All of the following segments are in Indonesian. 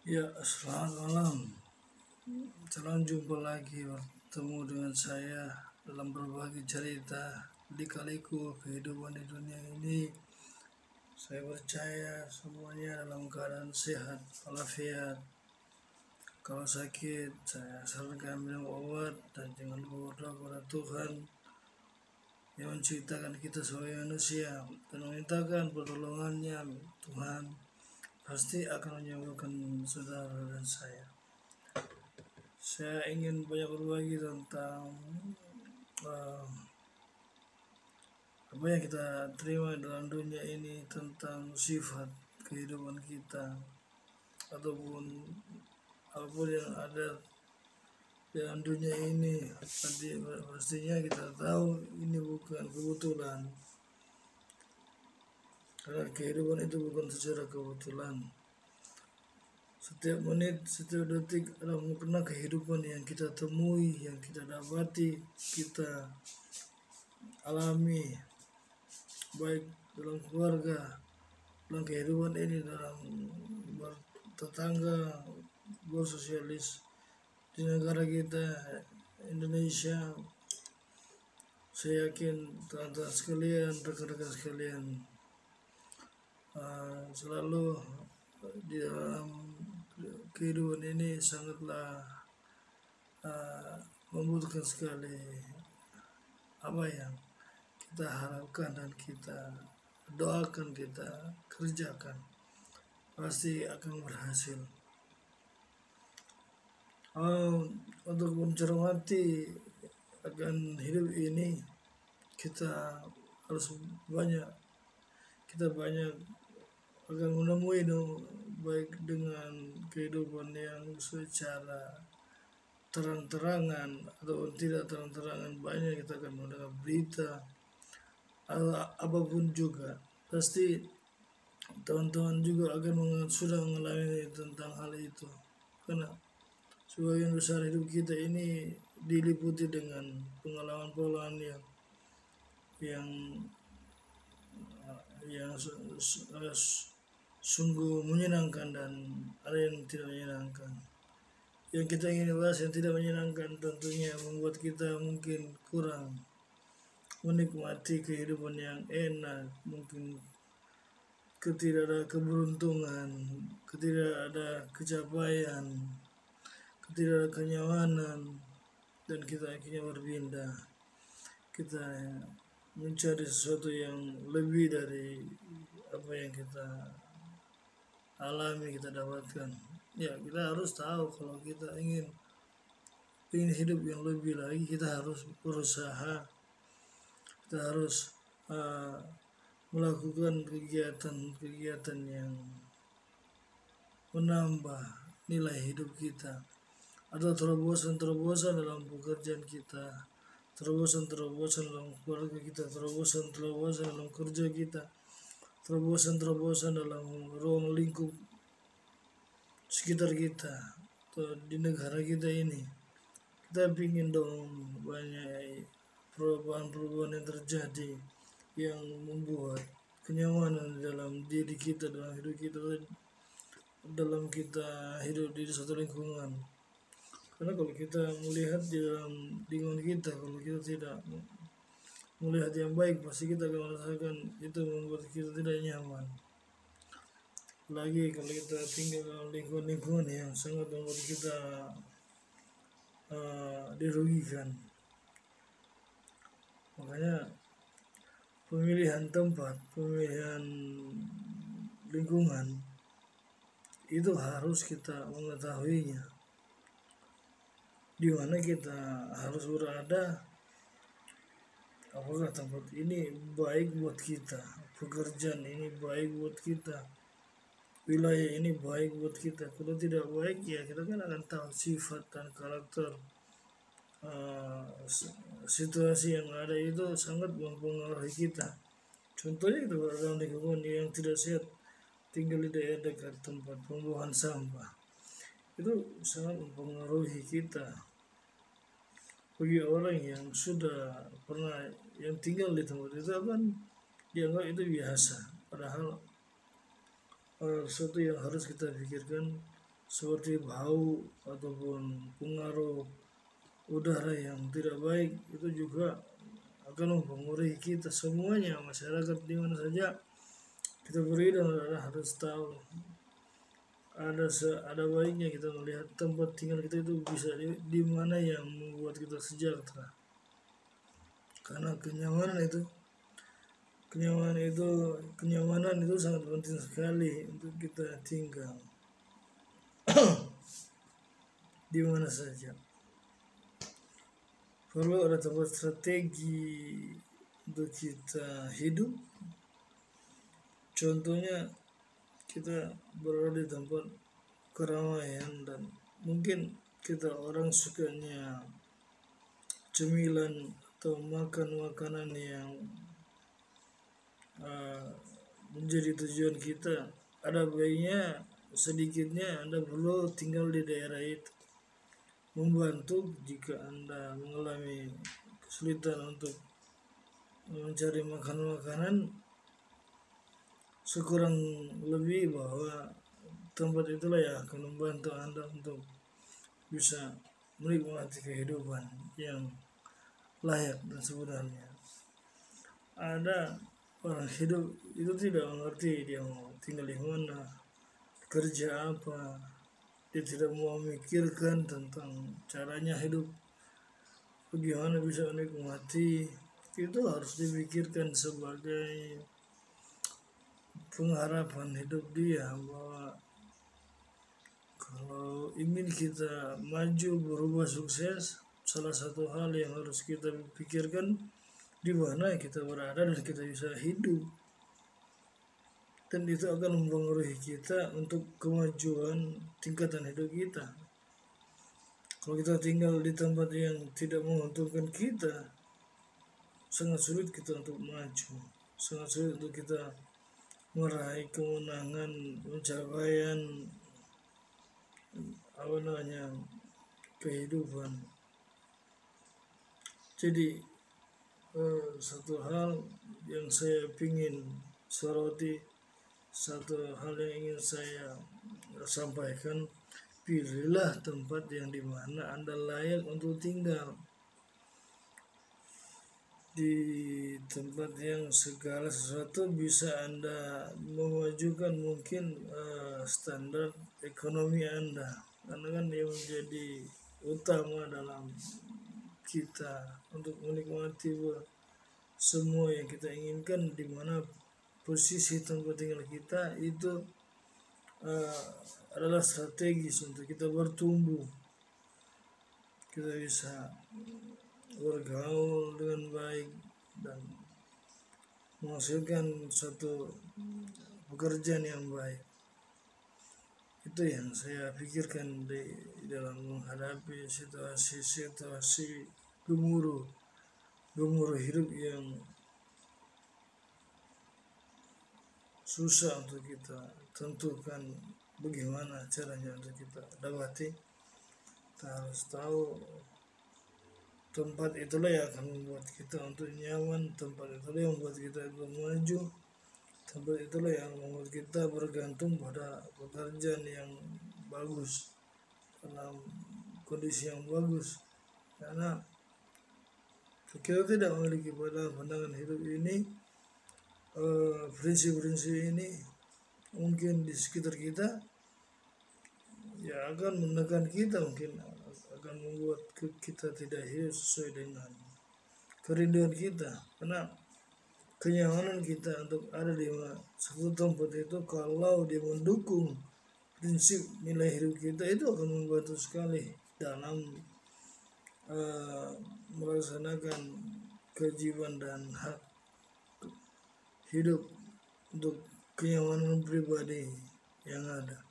Ya, selamat malam. Selamat jumpa lagi bertemu dengan saya dalam berbagi cerita lika-liku kehidupan di dunia ini. Saya percaya semuanya dalam keadaan sehat walafiat. Kalau sakit, saya sarankan minum obat dan jangan lupa berdoa kepada Tuhan yang menciptakan kita sebagai manusia dan memintakan pertolongannya. Tuhan pasti akan menyembuhkan saudara dan saya. Saya ingin banyak berbagi tentang uh, apa yang kita terima dalam dunia ini, tentang sifat kehidupan kita ataupun apapun yang ada dalam dunia ini. Pastinya kita tahu ini bukan kebetulan, karena kehidupan itu bukan secara kebetulan. Setiap menit, setiap detik adalah mukna kehidupan yang kita temui, yang kita dapati, kita alami, baik dalam keluarga, dalam kehidupan ini, dalam bertetangga, bersosialis di negara kita Indonesia. Saya yakin teman-teman sekalian, rekan-rekan sekalian, selalu di dalam kehidupan ini sangatlah membutuhkan sekali apa yang kita harapkan dan kita doakan, kita kerjakan, pasti akan berhasil. Untuk mencermati akan hidup ini, kita harus banyak akan menemui baik dengan kehidupan yang secara terang-terangan atau tidak terang-terangan. Banyak kita akan mendengar berita atau apapun juga, pasti teman-teman juga akan sudah mengalami tentang hal itu, karena sebagian besar hidup kita ini diliputi dengan pengalaman-pengalaman yang sungguh menyenangkan dan ada yang tidak menyenangkan. Yang kita ingin bahas yang tidak menyenangkan tentunya membuat kita mungkin kurang menikmati kehidupan yang enak, mungkin ketidak ada keberuntungan, ketidak ada kecapaian, ketidak ada kenyamanan, dan kita akhirnya berpindah. Kita mencari sesuatu yang lebih dari apa yang kita alami, kita dapatkan. Ya, kita harus tahu kalau kita ingin hidup yang lebih lagi, kita harus berusaha, kita harus melakukan kegiatan-kegiatan yang menambah nilai hidup kita. Atau terobosan dalam pekerjaan kita, terobosan dalam keluarga kita, terobosan dalam kerja kita, terobosan dalam ruang lingkup sekitar kita atau di negara kita ini. Kita ingin dong banyak perubahan-perubahan yang terjadi yang membuat kenyamanan dalam diri kita, dalam hidup kita, dalam kita hidup di suatu lingkungan. Karena kalau kita melihat di dalam lingkungan kita, kalau kita tidak melihat yang baik, pasti kita akan merasakan itu membuat kita tidak nyaman. Lagi kalau kita tinggal dalam lingkungan yang sangat membuat kita dirugikan. Makanya pemilihan tempat, pemilihan lingkungan itu harus kita mengetahuinya, di mana kita harus berada. Apakah tempat ini baik buat kita, pekerjaan ini baik buat kita, wilayah ini baik buat kita. Kalau tidak baik, ya kita kan akan tahu sifat dan karakter situasi yang ada itu sangat mempengaruhi kita. Contohnya kita berada dalam lingkungan yang tidak sehat, tinggal di daerah dekat tempat pembuangan sampah, itu sangat mempengaruhi kita. Bagi orang yang sudah pernah yang tinggal di tempat itu kan dianggap itu biasa, padahal sesuatu yang harus kita pikirkan seperti bau ataupun pengaruh udara yang tidak baik itu juga akan mempengaruhi kita semuanya. Masyarakat di mana saja kita beredar harus tahu ada baiknya kita melihat tempat tinggal kita itu bisa di mana yang membuat kita sejahtera, karena kenyamanan itu sangat penting sekali untuk kita tinggal di mana saja. Perlu ada tempat strategi untuk kita hidup. Contohnya kita berada di tempat keramaian dan mungkin kita orang sukanya cemilan atau makan makanan yang menjadi tujuan kita. Ada baiknya sedikitnya Anda perlu tinggal di daerah itu, membantu jika Anda mengalami kesulitan untuk mencari makanan sekurang lebih bahwa tempat itulah yang akan membantu Anda untuk bisa menikmati kehidupan yang layak dan sebenarnya. Ada orang hidup itu tidak mengerti dia mau tinggal di mana, kerja apa, dia tidak mau memikirkan tentang caranya hidup, bagaimana bisa menikmati. Itu harus dipikirkan sebagai pengharapan hidup dia, bahwa kalau ingin kita maju berubah sukses, salah satu hal yang harus kita pikirkan di mana kita berada dan kita bisa hidup, dan itu akan mempengaruhi kita untuk kemajuan tingkatan hidup kita. Kalau kita tinggal di tempat yang tidak menguntungkan kita, sangat sulit kita untuk maju, sangat sulit untuk kita meraih kemenangan, pencapaian kehidupan. Jadi satu hal yang saya ingin soroti, satu hal yang ingin saya sampaikan, pilihlah tempat yang dimana Anda layak untuk tinggal. Di tempat yang segala sesuatu bisa Anda memajukan mungkin standar ekonomi Anda, karena kan dia menjadi utama dalam kita untuk menikmati semua yang kita inginkan, di mana posisi tempat tinggal kita itu adalah strategis untuk kita bertumbuh, kita bisa bergaul dengan baik dan menghasilkan suatu pekerjaan yang baik. Itu yang saya pikirkan di dalam menghadapi situasi gemuruh hidup yang susah untuk kita tentukan bagaimana caranya untuk kita dapati. Kita harus tahu tempat itulah yang akan membuat kita untuk nyaman, tempat itulah yang membuat kita untuk maju, tempat itulah yang membuat kita bergantung pada pekerjaan yang bagus, dalam kondisi yang bagus. Karena kita tidak memiliki pandangan hidup ini, prinsip-prinsip ini, mungkin di sekitar kita ya akan menekan kita, mungkin akan membuat kita tidak hidup sesuai dengan kerinduan kita. Karena kenyamanan kita untuk ada di satu tempat itu, kalau dia mendukung prinsip nilai hidup kita, itu akan membantu sekali dalam melaksanakan kewajiban dan hak hidup untuk kenyamanan pribadi yang ada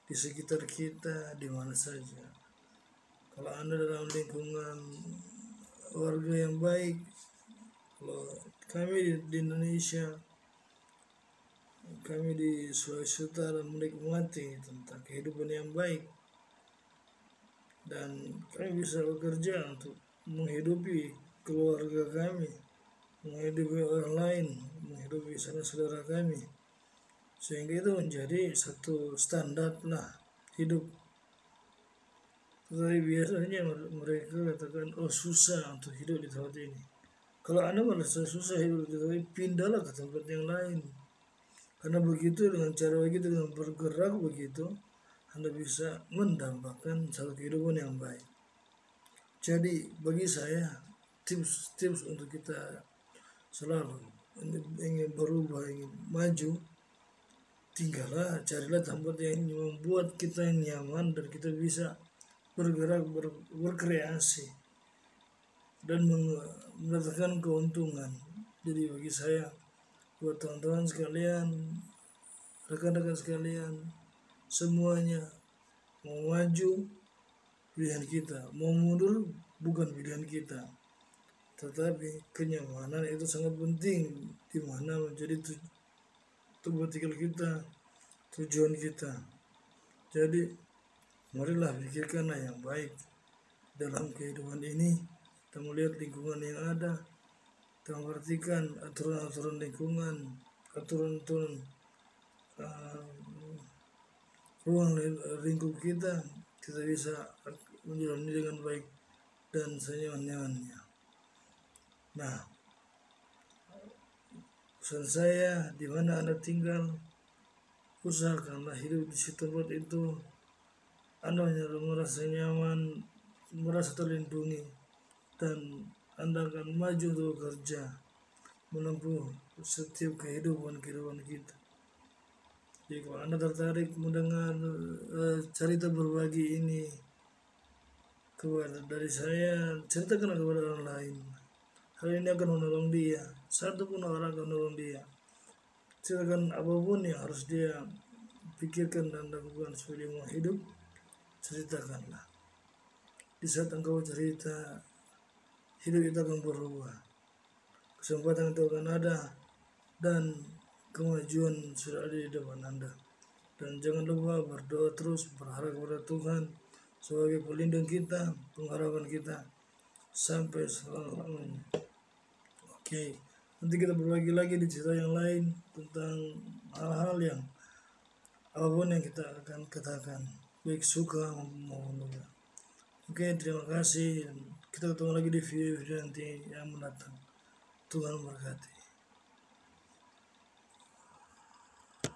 di sekitar kita, di mana saja. Kalau Anda dalam lingkungan warga yang baik, kalau kami di Indonesia, kami di Sulawesi Utara menikmati tentang kehidupan yang baik, dan kami bisa bekerja untuk menghidupi keluarga kami, menghidupi orang lain, menghidupi saudara kami, sehingga itu menjadi satu standar hidup Tetapi biasanya mereka katakan, oh susah untuk hidup di tempat ini. Kalau Anda merasa susah hidup di tempat ini, pindahlah ke tempat yang lain. Karena begitu, dengan cara begitu, dengan bergerak begitu, Anda bisa mendapatkan satu kehidupan yang baik. Jadi bagi saya, tips untuk kita selalu ingin berubah, ingin maju, carilah tempat yang membuat kita nyaman dan kita bisa bergerak, berkreasi dan mendapatkan keuntungan. Jadi bagi saya, buat teman-teman sekalian, rekan-rekan sekalian, semuanya, mau maju pilihan kita, mau mundur bukan pilihan kita, tetapi kenyamanan itu sangat penting, di mana menjadi tempat tinggal kita, tujuan kita. Jadi marilah pikirkanlah yang baik dalam kehidupan ini. Kita melihat lingkungan yang ada, kita memperhatikan aturan-aturan lingkungan, aturan-aturan ruang lingkup kita bisa menjalani dengan baik dan senyaman-nyamannya. Nah, pesan saya, di mana Anda tinggal, usahakanlah hidup di tempat itu Anda merasa nyaman, merasa terlindungi, dan Anda akan maju untuk bekerja, menempuh setiap kehidupan kita. Jadi kalau Anda tertarik mendengar cerita berbagi ini dari saya, ceritakan kepada orang lain. Hal ini akan menolong dia, satu pun orang akan menolong dia. Ceritakan apapun yang harus dia pikirkan dan lakukan supaya dia mau hidup, ceritakanlah. Di saat engkau cerita, hidup itu akan berubah, kesempatan itu akan ada, dan kemajuan sudah ada di depan Anda. Dan jangan lupa berdoa terus, berharap kepada Tuhan sebagai pelindung kita, pengharapan kita sampai selamanya. Oke, nanti kita berbagi lagi di cerita yang lain tentang hal-hal yang apapun yang kita akan katakan, baik suka maupun duka. Oke, terima kasih. Kita ketemu lagi di video nanti yang mendatang. Tuhan memberkati.